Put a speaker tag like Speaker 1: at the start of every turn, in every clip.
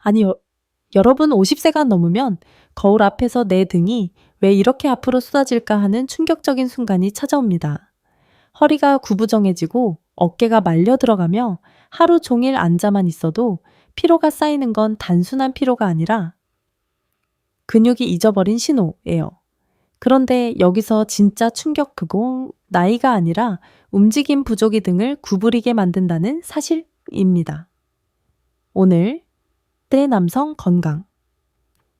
Speaker 1: 아니, 여러분 50세가 넘으면 거울 앞에서 내 등이 왜 이렇게 앞으로 쏟아질까 하는 충격적인 순간이 찾아옵니다. 허리가 구부정해지고 어깨가 말려 들어가며 하루 종일 앉아만 있어도 피로가 쌓이는 건 단순한 피로가 아니라 근육이 잊어버린 신호예요. 그런데 여기서 진짜 충격 그건 나이가 아니라 움직임 부족이 등을 구부리게 만든다는 사실입니다. 오늘 때 남성 건강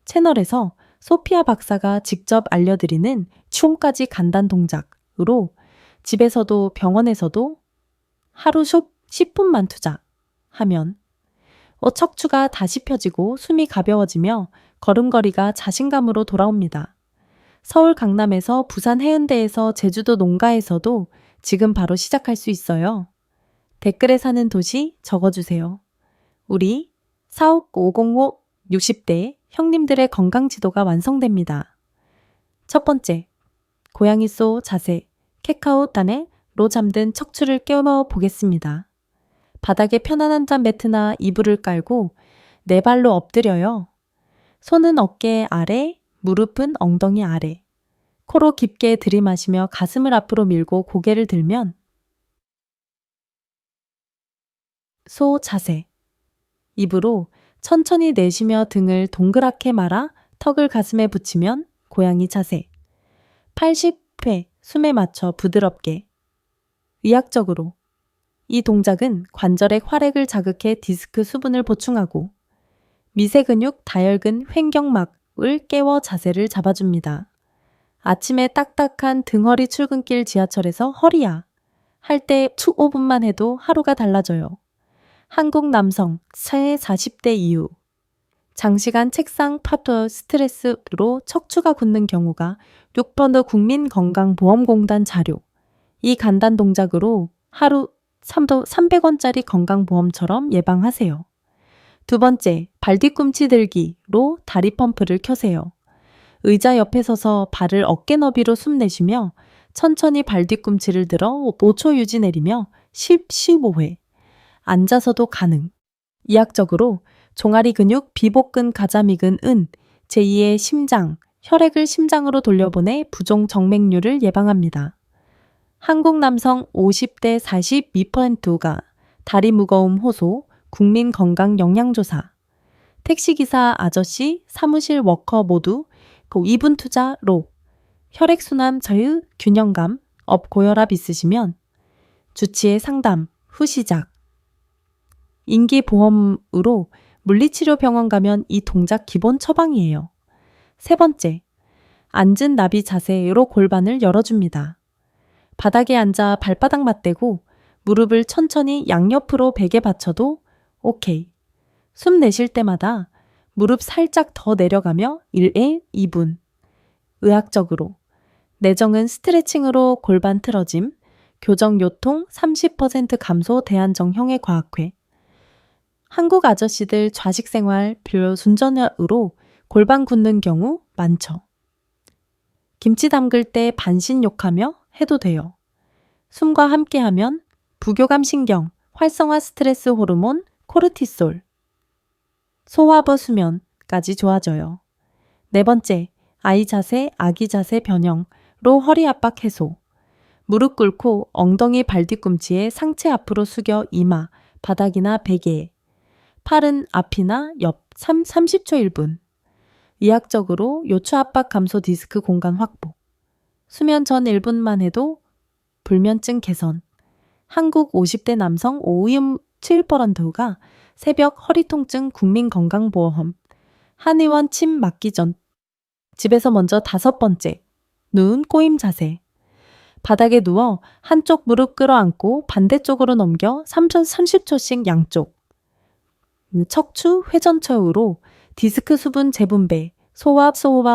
Speaker 1: 채널에서 소피아 박사가 직접 알려드리는 추움까지 간단 동작으로 집에서도 병원에서도 하루 10분만 투자하면 척추가 다시 펴지고 숨이 가벼워지며 걸음걸이가 자신감으로 돌아옵니다. 서울 강남에서 부산 해운대에서 제주도 농가에서도 지금 바로 시작할 수 있어요. 댓글에 사는 도시 적어주세요. 우리 46505 60대 형님들의 건강 지도가 완성됩니다. 첫 번째, 고양이 소 자세, 캣카우단에로 잠든 척추를 깨워 보겠습니다. 바닥에 편안한 잠 매트나 이불을 깔고 네 발로 엎드려요. 손은 어깨 아래, 무릎은 엉덩이 아래. 코로 깊게 들이마시며 가슴을 앞으로 밀고 고개를 들면 소 자세. 입으로 천천히 내쉬며 등을 동그랗게 말아 턱을 가슴에 붙이면 고양이 자세. 80회 숨에 맞춰 부드럽게. 의학적으로 이 동작은 관절의 활액을 자극해 디스크 수분을 보충하고 미세근육 다혈근 횡격막을 깨워 자세를 잡아줍니다. 아침에 딱딱한 등허리 출근길 지하철에서 허리야 할 때 5분만 해도 하루가 달라져요. 한국 남성 최 40대 이후 장시간 책상 파토 스트레스로 척추가 굳는 경우가 6% 국민건강보험공단 자료. 이 간단 동작으로 하루 300원짜리 건강보험처럼 예방하세요. 두 번째, 발뒤꿈치 들기로 다리 펌프를 켜세요. 의자 옆에 서서 발을 어깨 너비로 숨 내쉬며 천천히 발뒤꿈치를 들어 5초 유지 내리며 15회. 앉아서도 가능. 의학적으로 종아리 근육, 비복근, 가자미근, 제2의 심장, 혈액을 심장으로 돌려보내 부종 정맥류를 예방합니다. 한국 남성 50대 42%가 다리 무거움 호소, 국민건강영양조사. 택시기사 아저씨, 사무실 워커 모두 2분 투자로 혈액순환 저유 균형감, 고혈압 있으시면 주치의 상담 후 시작. 인기보험으로 물리치료 병원 가면 이 동작 기본 처방이에요. 세 번째, 앉은 나비 자세로 골반을 열어줍니다. 바닥에 앉아 발바닥 맞대고 무릎을 천천히 양옆으로 베개 받쳐도 오케이. 숨 내쉴 때마다 무릎 살짝 더 내려가며 1에 2분. 의학적으로 내정은 스트레칭으로 골반 틀어짐, 교정 요통 30% 감소 대한정형외 과학회. 한국 아저씨들 좌식 생활 별로 순전으로 골반 굳는 경우 많죠. 김치 담글 때 반신 욕하며 해도 돼요. 숨과 함께하면 부교감 신경, 활성화 스트레스 호르몬, 코르티솔, 소화부 수면까지 좋아져요. 네 번째, 아이 자세, 아기 자세 변형로 허리 압박 해소. 무릎 꿇고 엉덩이 발뒤꿈치에 상체 앞으로 숙여 이마, 바닥이나 베개에. 팔은 앞이나 옆 30초 1분. 의학적으로 요추 압박 감소 디스크 공간 확보. 수면 전 1분만 해도 불면증 개선. 한국 50대 남성 57%가 새벽 허리 통증 국민건강보험. 한의원 침 맞기 전. 집에서 먼저 5번째. 누운 꼬임 자세. 바닥에 누워 한쪽 무릎 끌어안고 반대쪽으로 넘겨 30초씩 양쪽. 척추 회전처우로 디스크 수분 재분배, 소화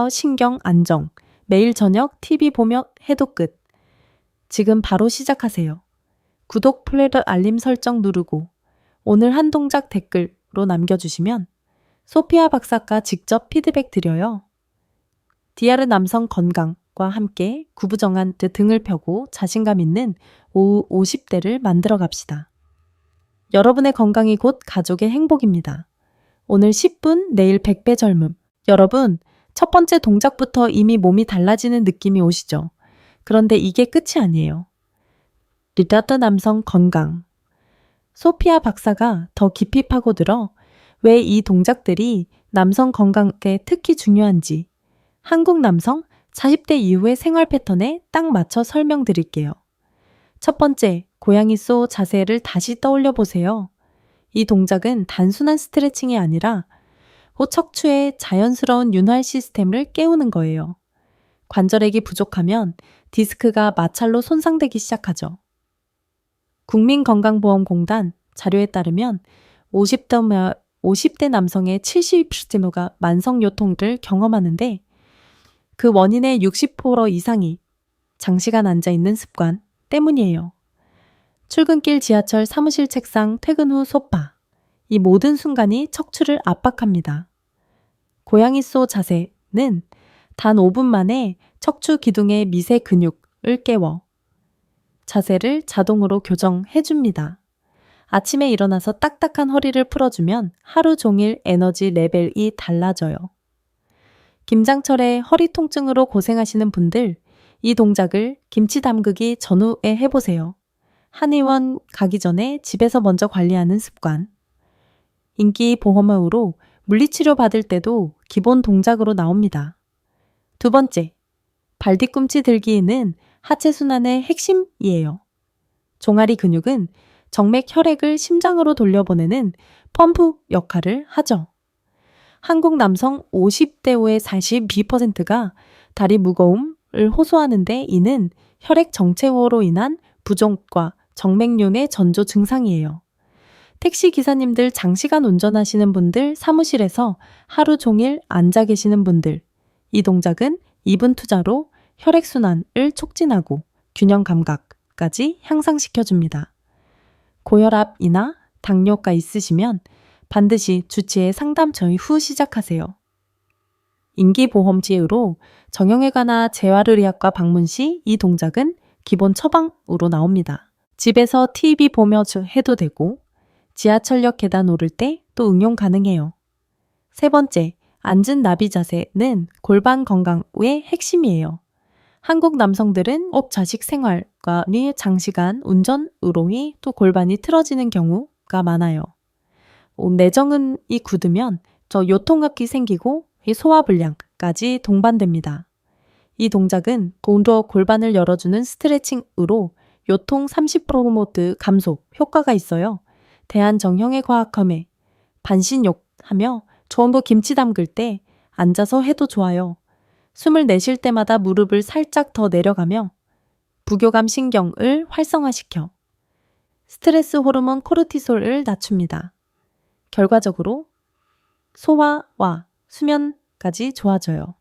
Speaker 1: 신경 안정, 매일 저녁 TV 보며 해도 끝. 지금 바로 시작하세요. 구독, 플레이어 알림 설정 누르고 오늘 한 동작 댓글로 남겨주시면 소피아 박사가 직접 피드백 드려요. DR 남성 건강과 함께 구부정한 듯 등을 펴고 자신감 있는 오후 50대를 만들어 갑시다. 여러분의 건강이 곧 가족의 행복입니다. 오늘 10분, 내일 100배 젊음. 여러분, 첫 번째 동작부터 이미 몸이 달라지는 느낌이 오시죠? 그런데 이게 끝이 아니에요. 리타트 남성 건강. 소피아 박사가 더 깊이 파고들어 왜 이 동작들이 남성 건강에 특히 중요한지 한국 남성 40대 이후의 생활 패턴에 딱 맞춰 설명드릴게요. 첫 번째, 고양이 쏘 자세를 다시 떠올려 보세요. 이 동작은 단순한 스트레칭이 아니라 척추의 자연스러운 윤활 시스템을 깨우는 거예요. 관절액이 부족하면 디스크가 마찰로 손상되기 시작하죠. 국민건강보험공단 자료에 따르면 50대 남성의 70%가 만성요통을 경험하는데 그 원인의 60% 이상이 장시간 앉아있는 습관 때문이에요. 출근길 지하철 사무실 책상 퇴근 후 소파. 이 모든 순간이 척추를 압박합니다. 고양이 쏘 자세는 단 5분 만에 척추 기둥의 미세 근육을 깨워 자세를 자동으로 교정해줍니다. 아침에 일어나서 딱딱한 허리를 풀어주면 하루 종일 에너지 레벨이 달라져요. 김장철에 허리 통증으로 고생하시는 분들, 이 동작을 김치 담그기 전후에 해보세요. 한의원 가기 전에 집에서 먼저 관리하는 습관. 인기 보험으로 물리치료 받을 때도 기본 동작으로 나옵니다. 두 번째, 발 뒤꿈치 들기는 하체 순환의 핵심이에요. 종아리 근육은 정맥 혈액을 심장으로 돌려보내는 펌프 역할을 하죠. 한국 남성 50대 후의 42%가 다리 무거움을 호소하는데 이는 혈액 정체호로 인한 부종과 정맥류의 전조 증상이에요. 택시 기사님들, 장시간 운전하시는 분들, 사무실에서 하루 종일 앉아 계시는 분들, 이 동작은 2분 투자로 혈액순환을 촉진하고 균형 감각까지 향상시켜줍니다. 고혈압이나 당뇨가 있으시면 반드시 주치의 상담 전후 시작하세요. 인기보험지으로 정형외과나 재활의학과 방문 시 이 동작은 기본 처방으로 나옵니다. 집에서 TV 보며 해도 되고 지하철역 계단 오를 때 또 응용 가능해요. 세 번째, 앉은 나비 자세는 골반 건강의 핵심이에요. 한국 남성들은 자식 생활과 장시간 운전으로 또 골반이 틀어지는 경우가 많아요. 내정은이 굳으면 요통압기 생기고 소화불량까지 동반됩니다. 이 동작은 골반을 열어주는 스트레칭으로 요통 30% 감소 효과가 있어요. 대한정형외과학회 반신욕하며 전부 김치 담글 때 앉아서 해도 좋아요. 숨을 내쉴 때마다 무릎을 살짝 더 내려가며 부교감 신경을 활성화시켜 스트레스 호르몬 코르티솔을 낮춥니다. 결과적으로 소화와 수면까지 좋아져요.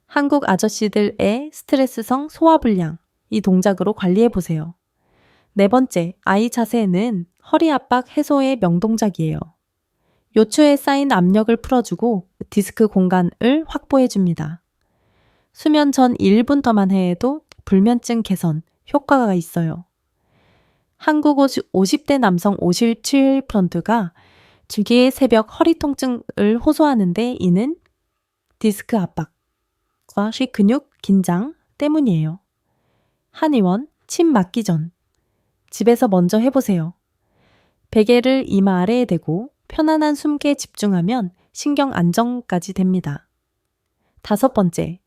Speaker 1: 한국 아저씨들의 스트레스성 소화불량, 이 동작으로 관리해보세요. 네 번째, 아이 자세는 허리 압박 해소의 명동작이에요. 요추에 쌓인 압력을 풀어주고 디스크 공간을 확보해줍니다. 수면 전 1분 더만 해도 불면증 개선 효과가 있어요. 한국 50대 남성 57%가 주기의 새벽 허리 통증을 호소하는데 이는 디스크 압박과 근육 긴장 때문이에요. 한의원 침 맞기 전 집에서 먼저 해보세요. 베개를 이마 아래에 대고 편안한 숨게 집중하면 신경 안정까지 됩니다. 다섯 번째,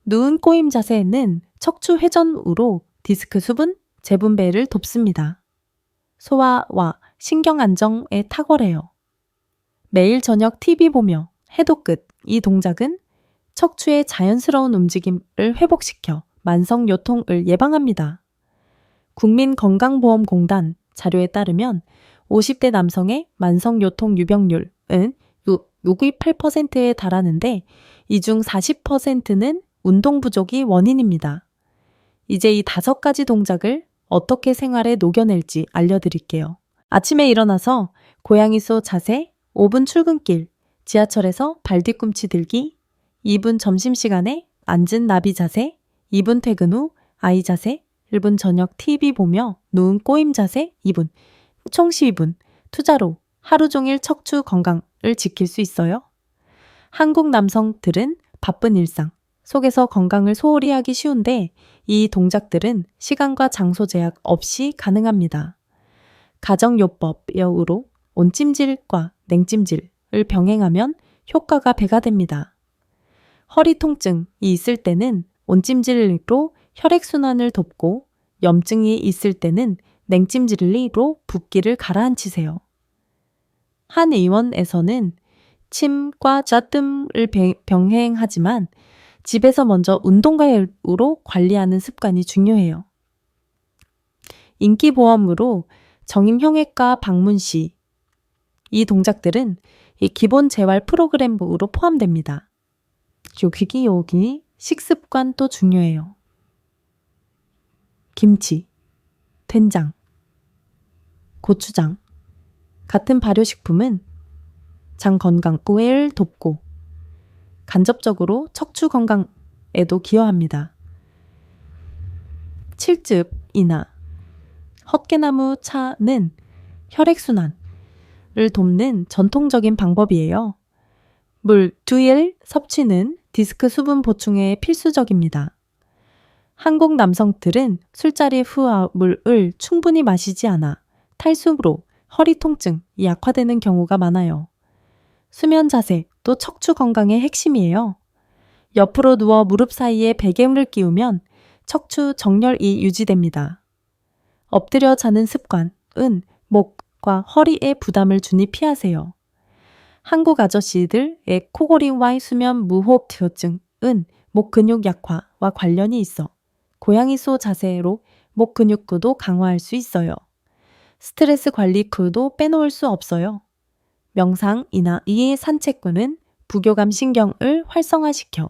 Speaker 1: 누운 꼬임 자세는 척추 회전으로 디스크 수분 재분배를 돕습니다. 소화와 신경 안정에 탁월해요. 매일 저녁 TV 보며 해도 끝, 이 동작은 척추의 자연스러운 움직임을 회복시켜 만성요통을 예방합니다. 국민건강보험공단 자료에 따르면 50대 남성의 만성요통 유병률은 68%에 달하는데 이 중 40%는 운동 부족이 원인입니다. 이제 이 5가지 동작을 어떻게 생활에 녹여낼지 알려드릴게요. 아침에 일어나서 고양이 쏘 자세, 5분 출근길, 지하철에서 발 뒤꿈치 들기, 2분 점심시간에 앉은 나비 자세, 2분 퇴근 후 아이 자세, 1분 저녁 TV 보며 누운 꼬임 자세 2분, 총 12분, 투자로 하루 종일 척추 건강 지킬 수 있어요? 한국 남성들은 바쁜 일상 속에서 건강을 소홀히 하기 쉬운데 이 동작들은 시간과 장소 제약 없이 가능합니다. 가정요법으로 온찜질과 냉찜질을 병행하면 효과가 배가 됩니다. 허리 통증이 있을 때는 온찜질로 혈액순환을 돕고 염증이 있을 때는 냉찜질로 붓기를 가라앉히세요. 한 의원에서는 침과 짜뜸을 병행하지만 집에서 먼저 운동가로 관리하는 습관이 중요해요. 인기보험으로 정형외과 방문 시 이 동작들은 이 기본 재활 프로그램으로 포함됩니다. 여기 식습관도 중요해요. 김치, 된장, 고추장 같은 발효식품은 장 건강을 돕고 간접적으로 척추 건강에도 기여합니다. 칠즙이나 헛개나무 차는 혈액순환을 돕는 전통적인 방법이에요. 물 2일 섭취는 디스크 수분 보충에 필수적입니다. 한국 남성들은 술자리 후 물을 충분히 마시지 않아 탈수로 허리 통증이 약화되는 경우가 많아요. 수면 자세 또 척추 건강의 핵심이에요. 옆으로 누워 무릎 사이에 베개를 끼우면 척추 정렬이 유지됩니다. 엎드려 자는 습관은 목과 허리에 부담을 주니 피하세요. 한국 아저씨들의 코골이와 수면 무호흡증은 목 근육 약화와 관련이 있어 고양이소 자세로 목 근육구도 강화할 수 있어요. 스트레스 관리 쿨도 빼놓을 수 없어요. 명상이나 이 산책구는 부교감 신경을 활성화시켜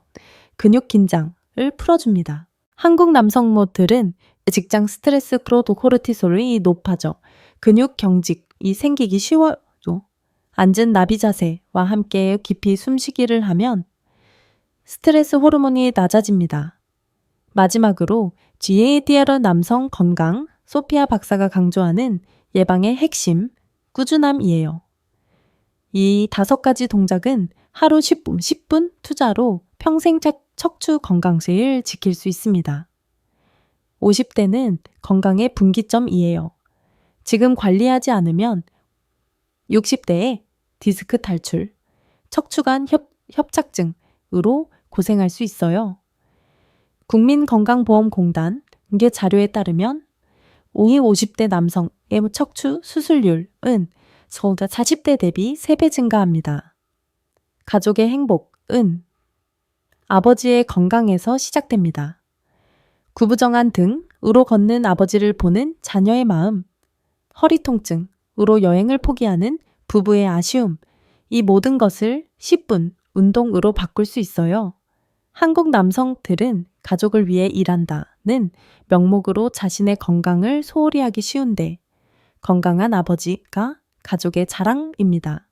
Speaker 1: 근육 긴장을 풀어줍니다. 한국 남성모들은 직장 스트레스로 코르티솔이 높아져 근육 경직이 생기기 쉬워요. 앉은 나비 자세와 함께 깊이 숨쉬기를 하면 스트레스 호르몬이 낮아집니다. 마지막으로 GADR 남성 건강 소피아 박사가 강조하는 예방의 핵심, 꾸준함이에요. 이 5가지 동작은 하루 10분 투자로 평생 척추 건강을 지킬 수 있습니다. 50대는 건강의 분기점이에요. 지금 관리하지 않으면 60대에 디스크 탈출, 척추관 협착증으로 고생할 수 있어요. 국민건강보험공단 공개 자료에 따르면 50대 남성의 척추 수술률은 40대 대비 3배 증가합니다. 가족의 행복은 아버지의 건강에서 시작됩니다. 구부정한 등으로 걷는 아버지를 보는 자녀의 마음, 허리 통증으로 여행을 포기하는 부부의 아쉬움, 이 모든 것을 10분 운동으로 바꿀 수 있어요. 한국 남성들은 가족을 위해 일한다는 명목으로 자신의 건강을 소홀히 하기 쉬운데 건강한 아버지가 가족의 자랑입니다.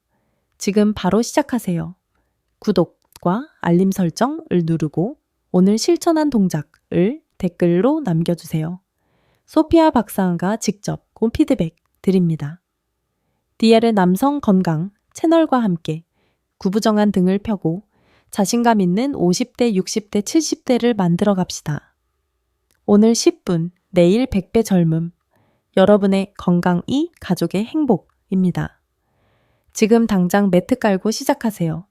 Speaker 1: 지금 바로 시작하세요. 구독과 알림 설정을 누르고 오늘 실천한 동작을 댓글로 남겨주세요. 소피아 박사가 직접 피드백 드립니다. DL의 남성 건강 채널과 함께 구부정한 등을 펴고 자신감 있는 50대, 60대, 70대를 만들어 갑시다. 오늘 10분, 내일 100배 젊음. 여러분의 건강이 가족의 행복입니다. 지금 당장 매트 깔고 시작하세요.